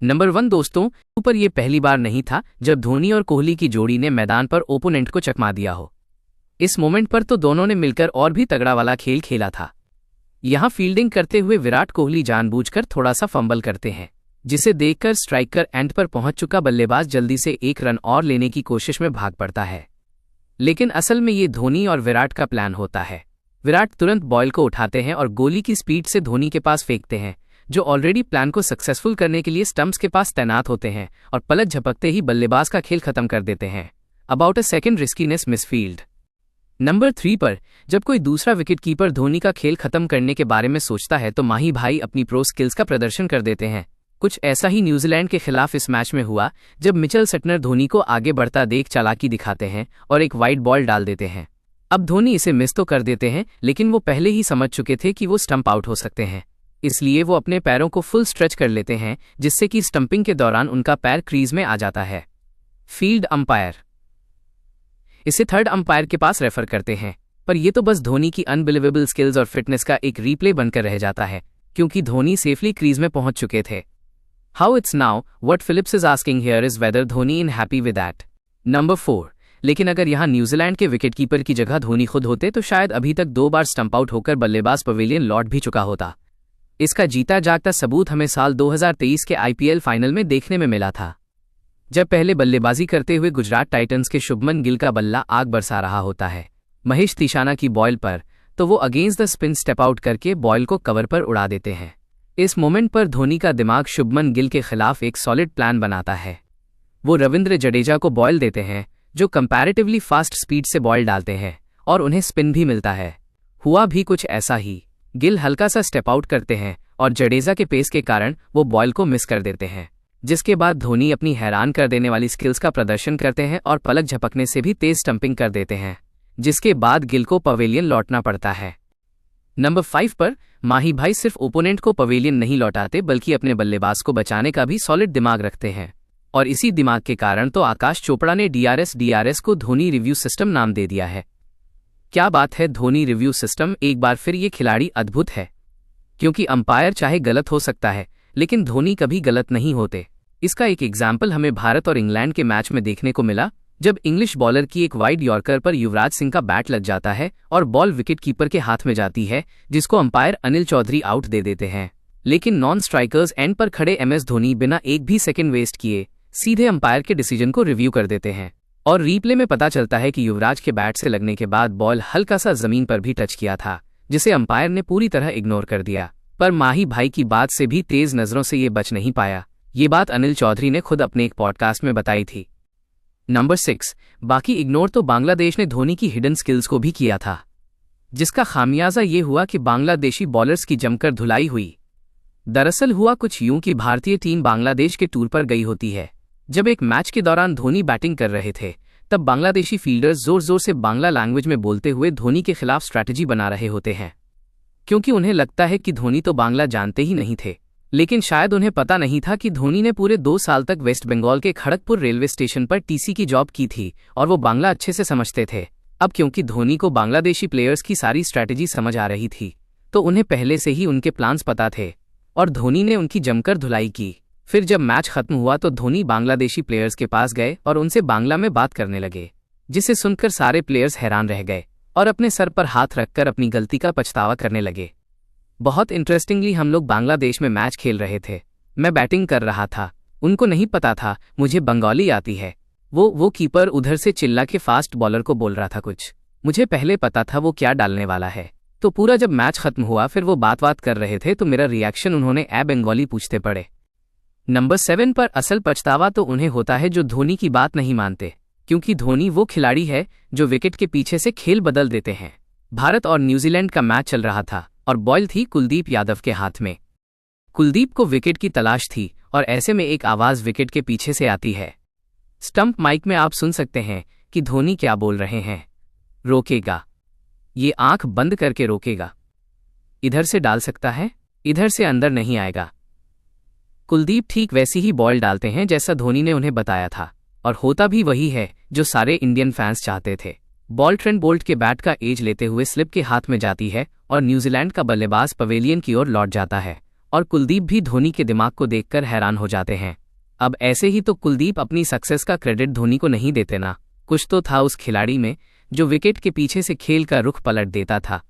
Number 1 दोस्तों, ऊपर ये पहली बार नहीं था जब धोनी और कोहली की जोड़ी ने मैदान पर ओपोनेंट को चकमा दिया हो। इस मोमेंट पर तो दोनों ने मिलकर और भी तगड़ा वाला खेल खेला था। यहां फील्डिंग करते हुए विराट कोहली जानबूझकर थोड़ा सा फंबल करते हैं, जिसे देखकर स्ट्राइकर एंड पर पहुंच चुका बल्लेबाज जल्दी से एक रन और लेने की कोशिश में भाग पड़ता है। लेकिन असल में ये धोनी और विराट का प्लान होता है। विराट तुरंत बॉल को उठाते हैं और गोली की स्पीड से धोनी के पास फेंकते हैं, जो ऑलरेडी प्लान को सक्सेसफुल करने के लिए स्टंप्स के पास तैनात होते हैं, और पलक झपकते ही बल्लेबाज का खेल खत्म कर देते हैं। About a second riskiness misfield. Number 3 पर जब कोई दूसरा विकेट कीपर धोनी का खेल खत्म करने के बारे में सोचता है तो माही भाई अपनी प्रो स्किल्स का प्रदर्शन कर देते हैं। कुछ ऐसा ही न्यूजीलैंड के खिलाफ इस मैच में हुआ, जब मिचेल सटनर धोनी को आगे बढ़ता देख चालाकी दिखाते हैं और एक वाइड बॉल डाल देते हैं। अब धोनी इसे मिस तो कर देते हैं, लेकिन वो पहले ही समझ चुके थे कि वो स्टंप आउट हो सकते हैं, इसलिए वो अपने पैरों को फुल स्ट्रेच कर लेते हैं, जिससे कि स्टंपिंग के दौरान उनका पैर क्रीज में आ जाता है। फील्ड अंपायर इसे थर्ड अंपायर के पास रेफर करते हैं, पर यह तो बस धोनी की अनबिलीवेबल स्किल्स और फिटनेस का एक रीप्ले बनकर रह जाता है, क्योंकि धोनी सेफली क्रीज में पहुंच चुके थे। How it's now what Phillips is asking here is whether Dhoni in happy with that. Number 4, लेकिन अगर यहां न्यूजीलैंड के विकेटकीपर की जगह धोनी खुद होते तो शायद अभी तक 2 बार स्टंप आउट होकर बल्लेबाज पवेलियन लौट भी चुका होता। इसका जीता जागता सबूत हमें साल 2023 के आईपीएल फाइनल में देखने में मिला था, जब पहले बल्लेबाजी करते हुए गुजरात टाइटंस के शुभमन गिल का बल्ला आग बरसा रहा होता है महेश तिशाना की बॉल पर, तो वो against the spin step out करके बॉल को कवर पर उड़ा देते हैं। इस मोमेंट पर धोनी का दिमाग शुभमन गिल के खिलाफ एक सॉलिड प्लान बनाता है। वो रविंद्र जडेजा को बॉल देते हैं, जो कंपैरेटिवली फास्ट स्पीड से बॉल डालते हैं, और उन्हें स्पिन भी मिलता है। हुआ भी कुछ ऐसा ही। गिल हल्का सा स्टेप आउट करते हैं और जडेजा के पेस के कारण वो बॉल को मिस कर देते हैं, जिसके बाद धोनी अपनी हैरान कर देने वाली स्किल्स का प्रदर्शन करते हैं और पलक झपकने से भी तेज स्टंपिंग कर देते हैं, जिसके बाद गिल को पवेलियन लौटना पड़ता है। नंबर 5 पर माही भाई सिर्फ ओपोनेंट को पवेलियन नहीं लौटाते, बल्कि अपने बल्लेबाज को बचाने का भी सॉलिड दिमाग रखते हैं, और इसी दिमाग के कारण तो आकाश चोपड़ा ने डीआरएस को धोनी रिव्यू सिस्टम नाम दे दिया है। क्या बात है, धोनी रिव्यू सिस्टम। एक बार फिर ये खिलाड़ी अद्भुत है, क्योंकि अंपायर चाहे गलत हो सकता है, लेकिन धोनी कभी गलत नहीं होते। इसका एक एग्जाम्पल हमें भारत और इंग्लैंड के मैच में देखने को मिला, जब इंग्लिश बॉलर की एक वाइड यॉर्कर पर युवराज सिंह का बैट लग जाता है और बॉल विकेट कीपर के हाथ में जाती है, जिसको अंपायर अनिल चौधरी आउट दे देते हैं। लेकिन नॉन स्ट्राइकर्स एंड पर खड़े एमएस धोनी बिना एक भी सेकंड वेस्ट किए सीधे अंपायर के डिसीजन को रिव्यू कर देते हैं, और रीप्ले में पता चलता है कि युवराज के बैट से लगने के बाद बॉल हल्का सा जमीन पर भी टच किया था, जिसे अंपायर ने पूरी तरह इग्नोर कर दिया। पर माही भाई की बात से भी तेज नजरों से ये बच नहीं पाया। ये बात अनिल चौधरी ने खुद अपने एक पॉडकास्ट में बताई थी। नंबर 6, बाकी इग्नोर तो बांग्लादेश ने धोनी की हिडन स्किल्स को भी किया था, जिसका खामियाजा ये हुआ कि बांग्लादेशी बॉलर्स की जमकर धुलाई हुई। दरअसल हुआ कुछ यूं कि भारतीय टीम बांग्लादेश के टूर पर गई होती है। जब एक मैच के दौरान धोनी बैटिंग कर रहे थे, तब बांग्लादेशी फील्डर्स जोर जोर से बांग्ला लैंग्वेज में बोलते हुए धोनी के खिलाफ स्ट्रैटेजी बना रहे होते हैं, क्योंकि उन्हें लगता है कि धोनी तो बांग्ला जानते ही नहीं थे। लेकिन शायद उन्हें पता नहीं था कि धोनी ने पूरे 2 साल तक वेस्ट बंगाल के खड़गपुर रेलवे स्टेशन पर टीसी की जॉब की थी, और वो बांग्ला अच्छे से समझते थे। अब क्योंकि धोनी को बांग्लादेशी प्लेयर्स की सारी स्ट्रैटेजी समझ आ रही थी, तो उन्हें पहले से ही उनके प्लान्स पता थे, और धोनी ने उनकी जमकर धुलाई की। फिर जब मैच खत्म हुआ तो धोनी बांग्लादेशी प्लेयर्स के पास गए और उनसे बांग्ला में बात करने लगे, जिसे सुनकर सारे प्लेयर्स हैरान रह गए और अपने सर पर हाथ रखकर अपनी गलती का पछतावा करने लगे। बहुत इंटरेस्टिंगली, हम लोग बांग्लादेश में मैच खेल रहे थे, मैं बैटिंग कर रहा था, उनको नहीं पता था मुझे बंगाली आती है। वो कीपर उधर से चिल्ला के फास्ट बॉलर को बोल रहा था कुछ, मुझे पहले पता था वो क्या डालने वाला है। तो पूरा जब मैच खत्म हुआ फिर वो बात कर रहे थे, तो मेरा रिएक्शन उन्होंने बंगाली पूछते पड़े। नंबर 7 पर असल पछतावा तो उन्हें होता है जो धोनी की बात नहीं मानते, क्योंकि धोनी वो खिलाड़ी है जो विकेट के पीछे से खेल बदल देते हैं। भारत और न्यूजीलैंड का मैच चल रहा था और बॉल थी कुलदीप यादव के हाथ में। कुलदीप को विकेट की तलाश थी, और ऐसे में एक आवाज विकेट के पीछे से आती है। स्टंप माइक में आप सुन सकते हैं कि धोनी क्या बोल रहे हैं। रोकेगा, ये आंख बंद करके रोकेगा, इधर से डाल सकता है, इधर से अंदर नहीं आएगा। कुलदीप ठीक वैसी ही बॉल डालते हैं जैसा धोनी ने उन्हें बताया था, और होता भी वही है जो सारे इंडियन फैंस चाहते थे। बॉल ट्रेंट बोल्ट के बैट का एज लेते हुए स्लिप के हाथ में जाती है और न्यूजीलैंड का बल्लेबाज पवेलियन की ओर लौट जाता है, और कुलदीप भी धोनी के दिमाग को देखकर हैरान हो जाते हैं। अब ऐसे ही तो कुलदीप अपनी सक्सेस का क्रेडिट धोनी को नहीं देते ना, कुछ तो था उस खिलाड़ी में जो विकेट के पीछे से खेल का रुख पलट देता था।